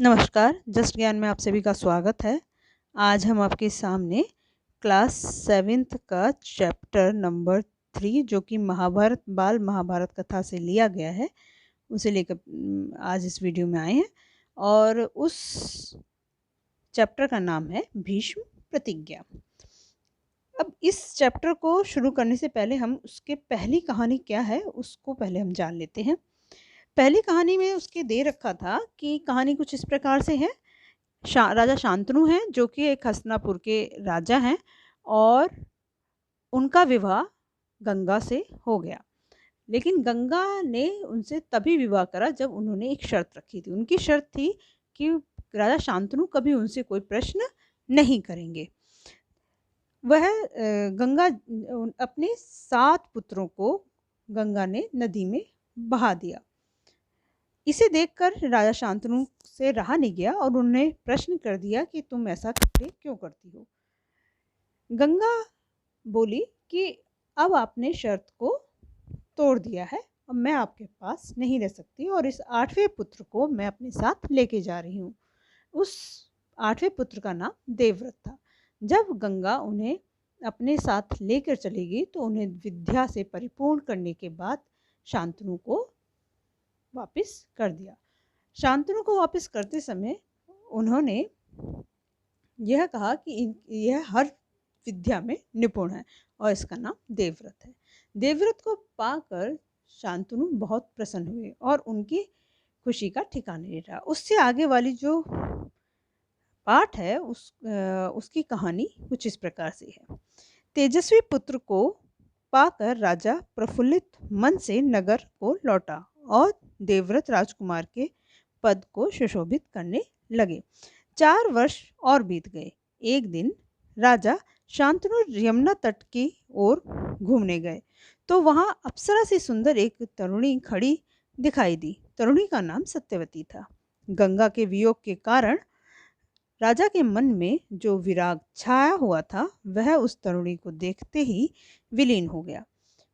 नमस्कार, जस्ट ज्ञान में आप सभी का स्वागत है। आज हम आपके सामने क्लास 7th का चैप्टर नंबर 3 जो कि महाभारत बाल महाभारत कथा से लिया गया है, उसे लेकर आज इस वीडियो में आए हैं। और उस चैप्टर का नाम है भीष्म प्रतिज्ञा। अब इस चैप्टर को शुरू करने से पहले हम उसके पहली कहानी क्या है उसको पहले हम जान लेते हैं। पहली कहानी में उसके दे रखा था कि कहानी कुछ इस प्रकार से है। राजा शांतनु हैं जो कि एक हस्तिनापुर के राजा हैं और उनका विवाह गंगा से हो गया। लेकिन गंगा ने उनसे तभी विवाह करा जब उन्होंने एक शर्त रखी थी। उनकी शर्त थी कि राजा शांतनु कभी उनसे कोई प्रश्न नहीं करेंगे। वह गंगा अपने 7 पुत्रों को गंगा ने नदी में बहा दिया। इसे देखकर राजा शांतनु से रहा नहीं गया और उन्होंने प्रश्न कर दिया कि तुम ऐसा क्यों करती हो। गंगा बोली कि अब आपने शर्त को तोड़ दिया है, अब मैं आपके पास नहीं रह सकती और इस 8वें पुत्र को मैं अपने साथ लेके जा रही हूँ। उस 8वें पुत्र का नाम देवव्रत था। जब गंगा उन्हें अपने साथ लेकर चलेगी तो उन्हें विद्या से परिपूर्ण करने के बाद शांतनु को वापस कर दिया। शांतनु को वापस करते समय उन्होंने यह कहा कि यह हर विद्या में निपुण है और इसका नाम देवव्रत है। देवव्रत को पाकर शांतनु बहुत प्रसन्न हुए और उनकी खुशी का ठिकाना नहीं रहा। उससे आगे वाली जो पाठ है उसकी कहानी कुछ इस प्रकार से है। तेजस्वी पुत्र को पाकर राजा प्रफुल्लित मन से नगर को लौटा और देवव्रत राजकुमार के पद को सुशोभित करने लगे। 4 वर्ष और बीत गए। एक दिन राजा शांतनु यमुना तट की ओर घूमने गए तो वहां अप्सरा से सुंदर एक तरुणी खड़ी दिखाई दी। तरुणी का नाम सत्यवती था। गंगा के वियोग के कारण राजा के मन में जो विराग छाया हुआ था वह उस तरुणी को देखते ही विलीन हो गया।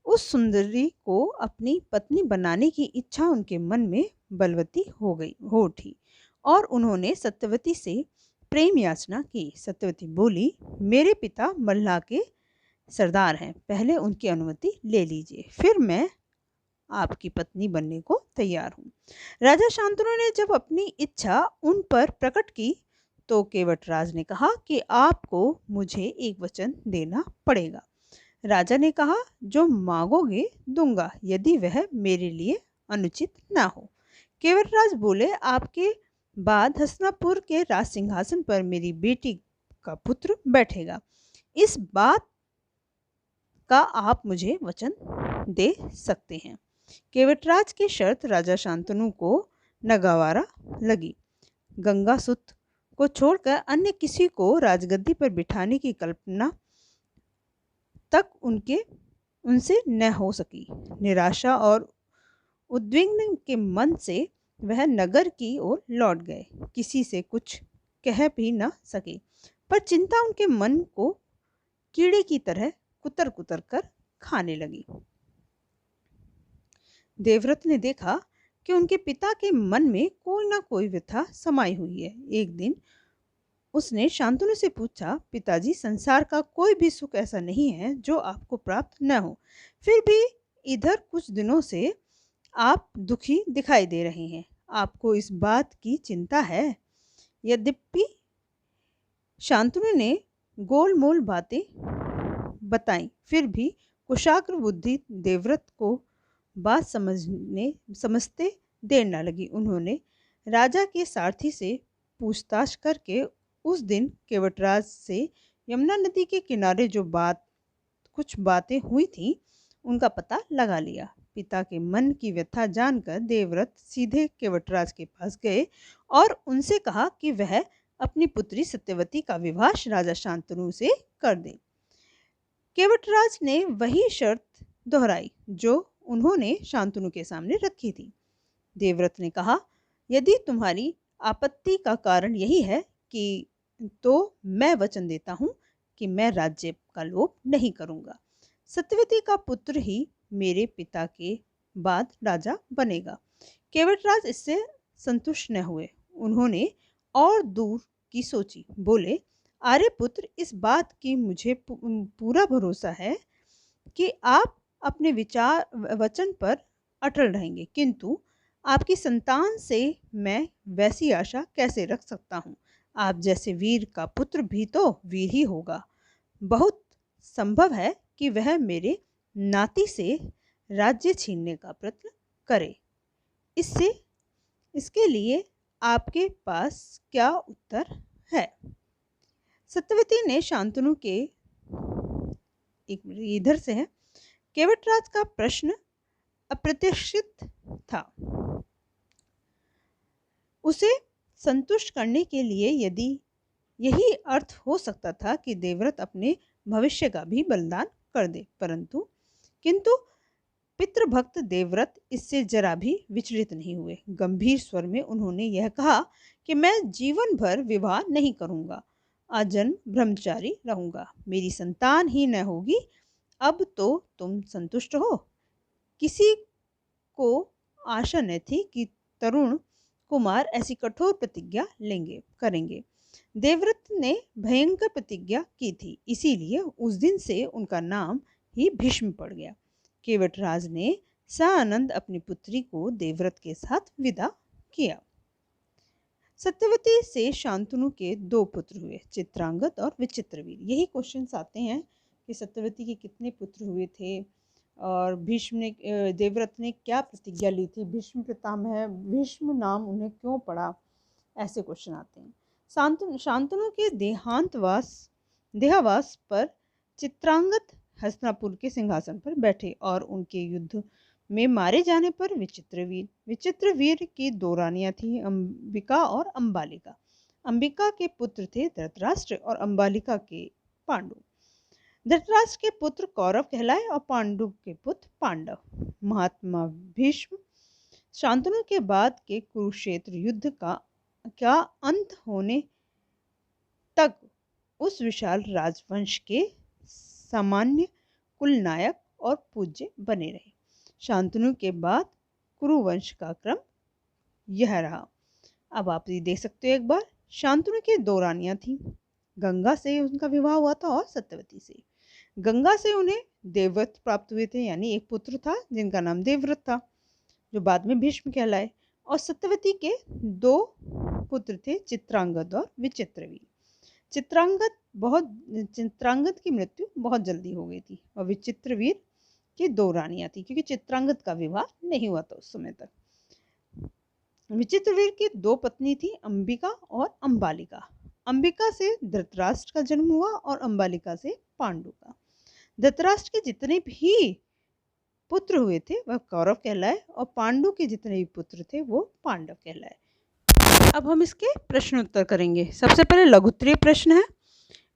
उस सुंदरी को अपनी पत्नी बनाने की इच्छा उनके मन में बलवती हो उठी और उन्होंने सत्यवती से प्रेम याचना की। सत्यवती बोली, मेरे पिता मल्लाह के सरदार हैं, पहले उनकी अनुमति ले लीजिए, फिर मैं आपकी पत्नी बनने को तैयार हूँ। राजा शांतनु ने जब अपनी इच्छा उन पर प्रकट की तो केवटराज ने कहा कि आपको मुझे एक वचन देना पड़ेगा। राजा ने कहा, जो मांगोगे दूंगा, यदि वह मेरे लिए अनुचित ना हो। केवटराज बोले, आपके बाद हस्तिनापुर के राज सिंहासन पर मेरी बेटी का पुत्र बैठेगा। इस बात का आप मुझे वचन दे सकते हैं। केवटराज की शर्त राजा शांतनु को नगवारा लगी। गंगासुत को छोड़कर अन्य किसी को राजगद्दी पर बिठाने की कल्पना तक उनसे न हो सकी। निराशा और उद्विग्न के मन से वह नगर की ओर लौट गए। किसी से कुछ कह भी न सके, पर चिंता उनके मन को कीड़े की तरह कुतर कुतर कर खाने लगी। देवव्रत ने देखा कि उनके पिता के मन में कोई ना कोई व्यथा समाई हुई है। एक दिन उसने शांतनु से पूछा, पिताजी, संसार का कोई भी सुख ऐसा नहीं है जो आपको प्राप्त न हो, फिर भी इधर कुछ दिनों से आप दुखी दिखाई दे रहे हैं, आपको इस बात की चिंता है? यद्यपि शांतनु ने गोलमोल बातें बताई, फिर भी कुशाग्र बुद्धि देवव्रत को बात समझते देर न लगी। उन्होंने राजा के सारथी से पूछताछ करके उस दिन केवटराज से यमुना नदी के किनारे जो कुछ बातें हुई थी उनका पता लगा लिया। पिता के मन की व्यथा जानकर देवव्रत सीधे केवटराज के पास गए और उनसे कहा कि वह अपनी पुत्री सत्यवती का विवाह राजा शांतनु से कर दे। केवटराज ने वही शर्त दोहराई जो उन्होंने शांतनु के सामने रखी थी। देवव्रत ने कहा, यदि तुम्हारी आपत्ति का कारण यही है कि तो मैं वचन देता हूँ कि मैं राज्य का लोभ नहीं करूँगा। सत्यवती का पुत्र ही मेरे पिता के बाद राजा बनेगा। केवटराज इससे संतुष्ट न हुए। उन्होंने और दूर की सोची। बोले, आर्यपुत्र, इस बात की मुझे पूरा भरोसा है कि आप अपने विचार वचन पर अटल रहेंगे, किंतु आपकी संतान से मैं वैसी आशा कैसे रख सकता हूँ? आप जैसे वीर का पुत्र भी तो वीर ही होगा। बहुत संभव है कि वह मेरे नाती से राज्य छीनने का प्रयत्न करे। इसके लिए आपके पास क्या उत्तर है? सत्यवती ने शांतनु के इधर से है, केवटराज का प्रश्न अप्रत्याशित था। उसे संतुष्ट करने के लिए यदि यही अर्थ हो सकता था कि देवव्रत अपने भविष्य का भी बलिदान कर दे, किंतु पितृभक्त देवव्रत इससे जरा भी विचलित नहीं हुए। गंभीर स्वर में उन्होंने यह कहा कि मैं जीवन भर विवाह नहीं करूंगा, आजन्म ब्रह्मचारी रहूंगा, मेरी संतान ही न होगी। अब तो तुम संतुष्ट हो? किसी को आशा न थी कि तरुण कुमार ऐसी कठोर प्रतिज्ञा करेंगे। देवव्रत ने भयंकर प्रतिज्ञा की थी, इसीलिए उस दिन से उनका नाम ही भीष्म पड़ गया। केवटराज ने सानंद अपनी पुत्री को देवव्रत के साथ विदा किया। सत्यवती से शांतनु के 2 पुत्र हुए, चित्रांगद और विचित्रवीर। यही क्वेश्चंस आते हैं कि सत्यवती के कितने पुत्र हुए थे और देवव्रत ने क्या प्रतिज्ञा ली थी, भीष्म पितामह भीष्म नाम उन्हें क्यों पड़ा, ऐसे क्वेश्चन आते हैं। शांतनु के देहावास पर चित्रांगद हस्तिनापुर के सिंहासन पर बैठे और उनके युद्ध में मारे जाने पर विचित्रवीर की 2 रानियां थीं, अंबिका और अंबालिका। अंबिका के पुत्र थे धृतराष्ट्र और अंबालिका के पांडु। धृतराष्ट्र के पुत्र कौरव कहलाए और पांडु के पुत्र पांडव। महात्मा भीष्म शांतनु के बाद के कुरुक्षेत्र युद्ध का अंत होने तक उस विशाल राजवंश के सामान्य कुलनायक और पूज्य बने रहे। शांतनु के बाद कुरुवंश का क्रम यह रहा। अब आप ये देख सकते हो, एक बार शांतनु की 2 रानियां थीं, गंगा से उनका विवाह हुआ था और सत्यवती से। गंगा से उन्हें देवव्रत प्राप्त हुए थे, यानी एक पुत्र था जिनका नाम देवव्रत था, जो बाद में भीष्म कहलाए। और सत्यवती के 2 पुत्र थे, चित्रांगद और विचित्रवीर। चित्रांगद की मृत्यु बहुत जल्दी हो गई थी और विचित्रवीर की 2 रानियां थी, क्योंकि चित्रांगद का विवाह नहीं हुआ था उस समय तक। विचित्रवीर की 2 पत्नी थी, अंबिका और अंबालिका। अंबिका से धृतराष्ट्र का जन्म हुआ और अंबालिका से पांडु का। धृतराष्ट्र के जितने भी पुत्र हुए थे वह कौरव कहलाए और पांडु के जितने भी पुत्र थे वो पांडव कहलाए। अब हम इसके प्रश्न उत्तर करेंगे। सबसे पहले लघुत्तरीय प्रश्न है,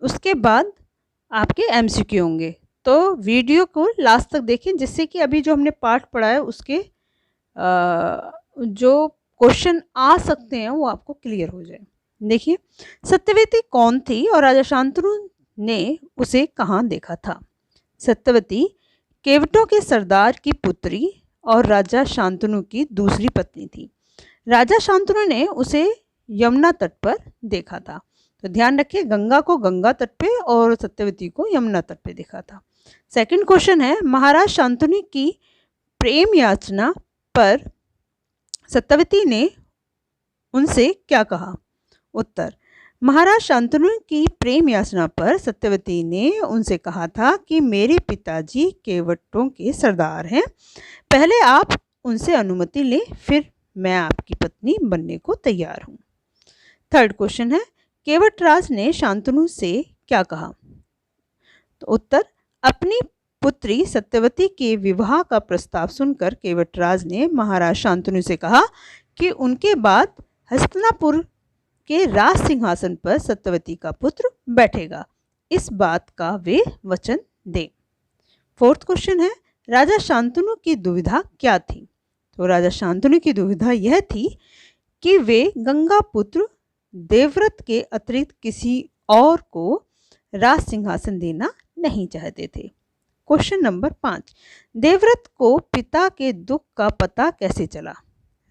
उसके बाद आपके एमसीक्यू होंगे। तो वीडियो को लास्ट तक देखें, जिससे कि अभी जो हमने पाठ पढ़ा है उसके जो क्वेश्चन आ सकते हैं वो आपको क्लियर हो जाए। देखिए, सत्यवती कौन थी और राजा शांतनु ने उसे कहाँ देखा था? सत्यवती केवटों के सरदार की पुत्री और राजा शांतनु की दूसरी पत्नी थी। राजा शांतनु ने उसे यमुना तट पर देखा था। तो ध्यान रखिए, गंगा को गंगा तट पे और सत्यवती को यमुना तट पे देखा था। सेकंड क्वेश्चन है, महाराज शांतनु की प्रेम याचना पर सत्यवती ने उनसे क्या कहा? उत्तर, महाराज शांतनु की प्रेम याचना पर सत्यवती ने उनसे कहा था कि मेरे पिताजी केवटों के सरदार हैं, पहले आप उनसे अनुमति लें, फिर मैं आपकी पत्नी बनने को तैयार हूँ। थर्ड क्वेश्चन है, केवटराज ने शांतनु से क्या कहा? तो उत्तर, अपनी पुत्री सत्यवती के विवाह का प्रस्ताव सुनकर केवटराज ने महाराज शांतनु से कहा कि उनके बाद हस्तिनापुर के राज सिंहासन पर सत्यवती का पुत्र बैठेगा, इस बात का वे वचन दें। फोर्थ क्वेश्चन है, राजा शांतनु की दुविधा क्या थी? तो राजा शांतनु की दुविधा यह थी कि वे गंगा पुत्र देवव्रत के अतिरिक्त किसी और को राज सिंहासन देना नहीं चाहते थे। क्वेश्चन नंबर 5, देवव्रत को पिता के दुख का पता कैसे चला?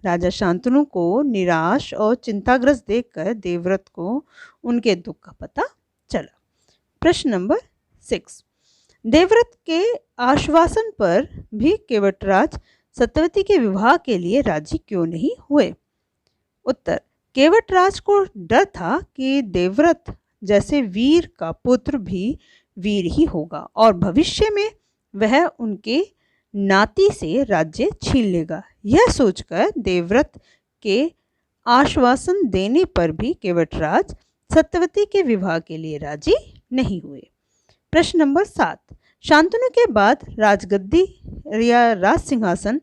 राजा शांतनु को निराश और चिंताग्रस्त देखकर देवव्रत को उनके दुख का पता चला। प्रश्न नंबर 6, देवव्रत के आश्वासन पर भी केवटराज सत्यवती के विवाह के लिए राजी क्यों नहीं हुए? उत्तर, केवटराज को डर था कि देवव्रत जैसे वीर का पुत्र भी वीर ही होगा और भविष्य में वह उनके नाती से राज्य छीन लेगा। यह सोचकर देवव्रत के आश्वासन देने पर भी केवटराज सत्यवती के विवाह के लिए राजी नहीं हुए। प्रश्न नंबर 7, शांतनु के बाद राजगद्दी या राज सिंहासन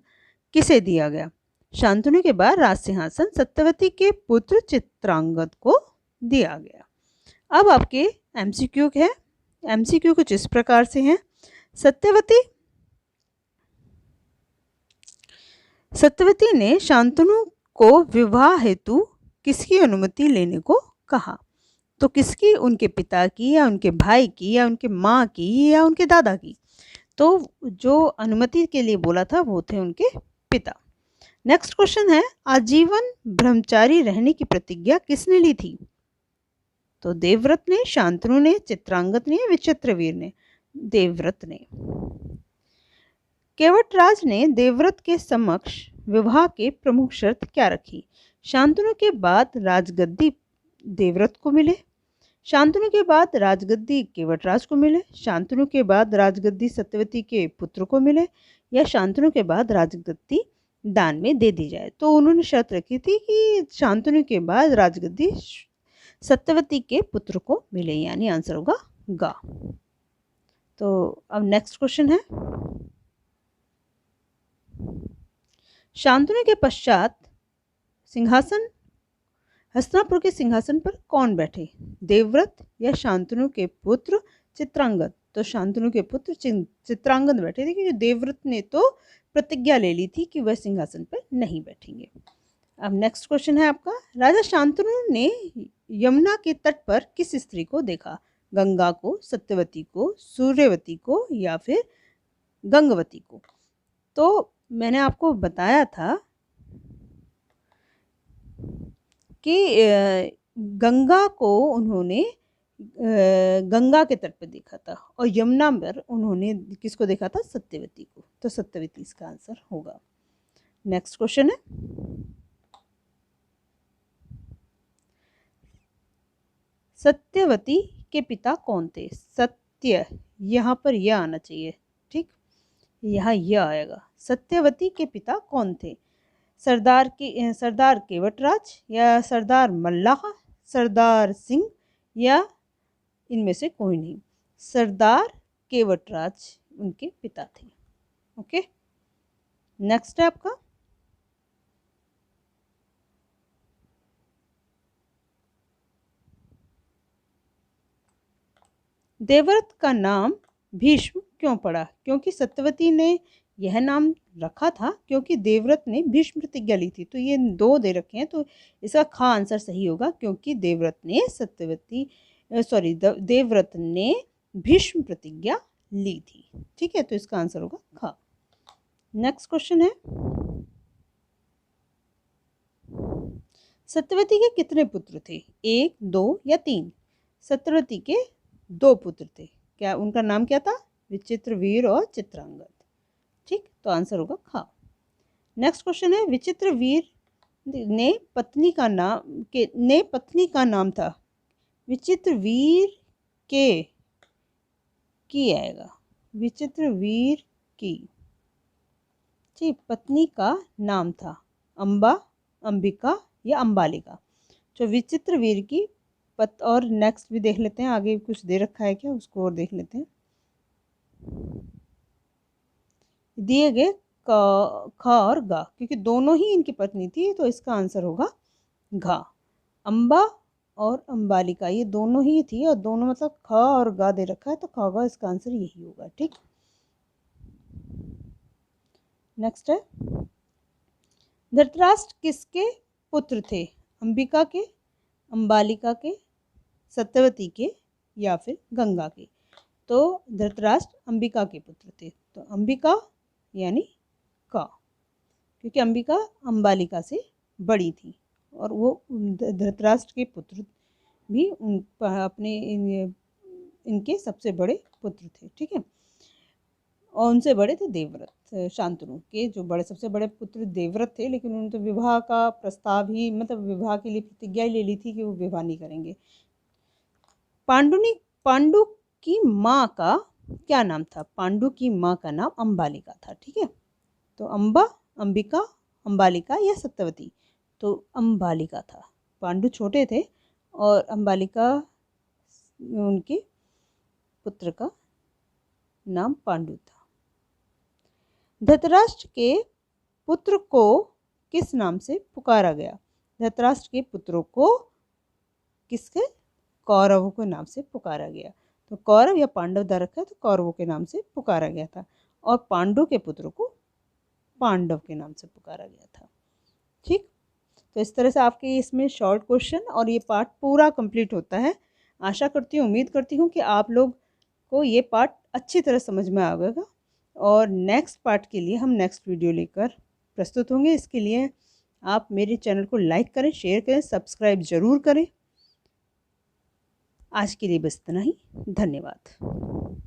किसे दिया गया? शांतनु के बाद राज सिंहासन सत्यवती के पुत्र चित्रांगद को दिया गया। अब आपके एमसीक्यू है। एमसीक्यू कुछ इस प्रकार से हैं। सत्यवती ने शांतनु को विवाह हेतु किसकी अनुमति लेने को कहा? तो किसकी? उनके पिता की या उनके भाई की या उनके माँ की या उनके दादा की? तो जो अनुमति के लिए बोला था वो थे उनके पिता। नेक्स्ट क्वेश्चन है, आजीवन ब्रह्मचारी रहने की प्रतिज्ञा किसने ली थी? तो देवव्रत ने, शांतनु ने, चित्रांगद ने, विचित्रवीर ने? देवव्रत ने। केवटराज ने देवव्रत के समक्ष विवाह के प्रमुख शर्त क्या रखी? शांतनु के बाद राजगद्दी देवव्रत को मिले, शांतनु के बाद राजगद्दी केवटराज को मिले, शांतनु के बाद राजगद्दी सत्यवती के पुत्र को मिले, या शांतनु के बाद राजगद्दी दान में दे दी जाए। तो उन्होंने शर्त रखी थी कि शांतनु के बाद राजगद्दी सत्यवती के पुत्र को मिले, यानी आंसर होगा गा। तो अब नेक्स्ट क्वेश्चन है, शांतनु के पश्चात सिंहासन हस्तिनापुर के सिंहासन पर कौन बैठे? देवव्रत या शांतनु के पुत्र चित्रांगद? तो शांतनु के पुत्र चित्रांगद बैठे थे, क्योंकि देवव्रत ने तो प्रतिज्ञा ले ली थी कि वह सिंहासन पर नहीं बैठेंगे। अब नेक्स्ट क्वेश्चन है आपका, राजा शांतनु ने यमुना के तट पर किस स्त्री को देखा? गंगा को, सत्यवती को, सूर्यवती को या फिर गंगवती को? तो मैंने आपको बताया था कि गंगा को उन्होंने गंगा के तट पर देखा था और यमुना पर उन्होंने किसको देखा था? सत्यवती को। तो सत्यवती इसका आंसर होगा। नेक्स्ट क्वेश्चन है, सत्यवती के पिता कौन थे? सत्य, यहाँ पर यह आना चाहिए, ठीक, यहाँ यह आएगा। सत्यवती के पिता कौन थे? सरदार केवटराज या सरदार मल्लाह, सरदार सिंह या इनमें से कोई नहीं? सरदार केवटराज उनके पिता थे। ओके, नेक्स्ट है आपका, देवव्रत का नाम भीष्म क्यों पड़ा? क्योंकि सत्यवती ने यह नाम रखा था क्योंकि देवव्रत ने भीष्म प्रतिज्ञा ली थी। तो ये दो दे रखे हैं, तो इसका खा आंसर सही होगा, क्योंकि देवव्रत ने भीष्म प्रतिज्ञा ली थी। ठीक है, तो इसका आंसर होगा खा। नेक्स्ट क्वेश्चन है, सत्यवती के कितने पुत्र थे? 1, 2 या 3? सत्यवती के 2 पुत्र थे। क्या उनका नाम क्या था? विचित्रवीर और चित्रांगद। ठीक, तो आंसर होगा खा। नेक्स्ट क्वेश्चन है, विचित्रवीर ने पत्नी का नाम था। विचित्रवीर की आएगा, विचित्रवीर की, ठीक, पत्नी का नाम था अंबा, अंबिका या अंबालिका। तो विचित्रवीर की और नेक्स्ट भी देख लेते हैं, आगे कुछ दे रखा है क्या उसको और देख लेते हैं। दिए गए ख और गा, क्योंकि दोनों ही इनकी पत्नी थी, तो इसका आंसर होगा घा। अंबा और अंबालिका ये दोनों ही थी, और दोनों मतलब ख और गा दे रखा है, तो ख गा इसका आंसर यही होगा। ठीक, नेक्स्ट है, धृतराष्ट्र किसके पुत्र थे? अंबिका के, अंबालिका के, सत्यवती के या फिर गंगा के? तो धृतराष्ट्र अंबिका के पुत्र थे, तो अंबिका यानी का, क्योंकि अंबिका अंबालिका से बड़ी थी और वो धृतराष्ट्र के पुत्र भी अपने इनके सबसे बड़े पुत्र थे। ठीक है, और उनसे बड़े थे देवव्रत, शांतनु के जो बड़े सबसे बड़े पुत्र देवव्रत थे, लेकिन उन्होंने तो विवाह का प्रस्ताव ही, मतलब विवाह के लिए प्रतिज्ञा ही ले ली थी कि वो विवाह नहीं करेंगे। पांडु की माँ का क्या नाम था? पांडु की माँ का नाम अंबालिका था। ठीक है, तो अंबिका, अंबालिका या सत्यवती, तो अंबालिका था। पांडु छोटे थे और अंबालिका उनके पुत्र का नाम पांडु था। धृतराष्ट्र के पुत्र को किस नाम से पुकारा गया? धृतराष्ट्र के पुत्रों को किसके? कौरवों के नाम से पुकारा गया। तो कौरव या पांडव दा रखा है, तो कौरवों के नाम से पुकारा गया था, और पांडु के पुत्रों को पांडव के नाम से पुकारा गया था। ठीक, तो इस तरह से आपके इसमें शॉर्ट क्वेश्चन और ये पार्ट पूरा कंप्लीट होता है। आशा करती हूँ, उम्मीद करती हूँ कि आप लोग को ये पार्ट अच्छी तरह समझ में आएगा, और नेक्स्ट पार्ट के लिए हम नेक्स्ट वीडियो लेकर प्रस्तुत होंगे। इसके लिए आप मेरे चैनल को लाइक करें, शेयर करें, सब्सक्राइब ज़रूर करें। आज के लिए बस इतना ही। धन्यवाद।